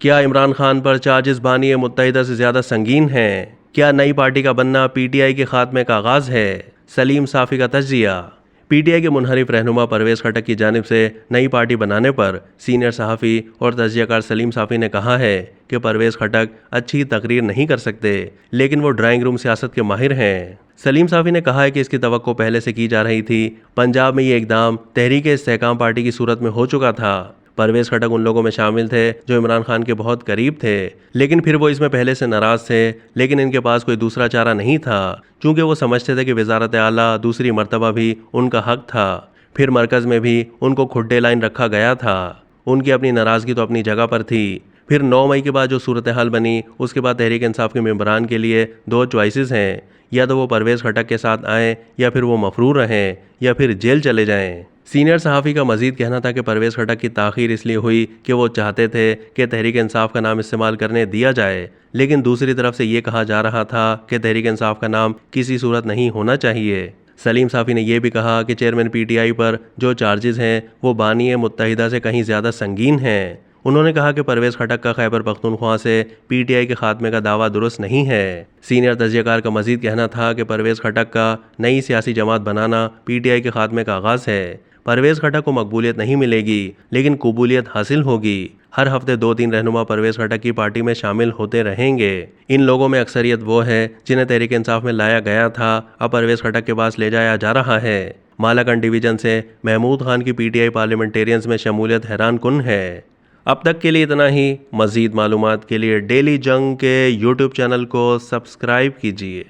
क्या इमरान खान पर चार्जेस बानी मुत्तहिदा से ज़्यादा संगीन हैं? क्या नई पार्टी का बनना पीटीआई के खात्मे का आगाज़ है? सलीम साफ़ी का तज्जिया। पीटीआई के मुनहरिफ रहनुमा परवेज़ खटक की जानिब से नई पार्टी बनाने पर सीनियर सहाफ़ी और तज्जियाकार सलीम साफ़ी ने कहा है कि परवेज़ खटक अच्छी तकरीर नहीं कर सकते, लेकिन वो ड्राइंग रूम सियासत के माहिर हैं। सलीम साफ़ी ने कहा है कि इसकी तवक्को पहले से की जा रही थी। पंजाब में ये इकदाम तहरीक-ए-इस्तेहकाम पार्टी की सूरत में हो चुका था। परवेज़ खटक उन लोगों में शामिल थे जो इमरान खान के बहुत करीब थे, लेकिन फिर वो इसमें पहले से नाराज़ थे। लेकिन इनके पास कोई दूसरा चारा नहीं था, चूँकि वो समझते थे कि वज़ारत आला दूसरी मर्तबा भी उनका हक था। फिर मरकज़ में भी उनको खुड्डे लाइन रखा गया था। उनकी अपनी नाराज़गी तो अपनी जगह पर थी। फिर 9 मई के बाद जो सूरत हाल बनी, उसके बाद तहरीक इंसाफ के मेंबरान के लिए दो चॉइसेस हैं, या तो वो परवेज़ खटक के साथ आएँ या फिर वो मफरूर रहें या फिर जेल चले जाएं। सीनियर सहाफ़ी का मजीद कहना था कि परवेज़ खटक की ताख़ीर इसलिए हुई कि वो चाहते थे कि तहरीक इंसाफ का नाम इस्तेमाल करने दिया जाए, लेकिन दूसरी तरफ से ये कहा जा रहा था कि तहरीक इंसाफ का नाम किसी सूरत नहीं होना चाहिए। सलीम साफ़ी ने यह भी कहा कि चेयरमैन पीटीआई पर जो चार्जेस हैं वो बानी मुत्तहिदा से कहीं ज़्यादा संगीन हैं। उन्होंने कहा कि परवेज़ खटक का खैबर पख्तूनख्वा से पीटीआई के खात्मे का दावा दुरुस्त नहीं है। सीनियर तज्जियाकार का मजीद कहना था कि परवेज़ खटक का नई सियासी जमात बनाना पीटीआई के खात्मे का आगाज़ है। परवेज़ खटक को मकबूलियत नहीं मिलेगी, लेकिन कबूलियत हासिल होगी। हर हफ्ते 2-3 रहनुमा परवेज़ खटक की पार्टी में शामिल होते रहेंगे। इन लोगों में अक्सरियत वो है जिन्हें तहरीक इंसाफ में लाया गया था, अब परवेज़ खटक के पास ले जाया जा रहा है। मालाकंड डिवीज़न से महमूद खान की पीटीआई पार्लियामेंटेरियंस में शमूलियत हैरान कुन है। अब तक के लिए इतना ही। मज़ीद मालूमात के लिए डेली जंग के यूट्यूब चैनल को सब्सक्राइब कीजिए।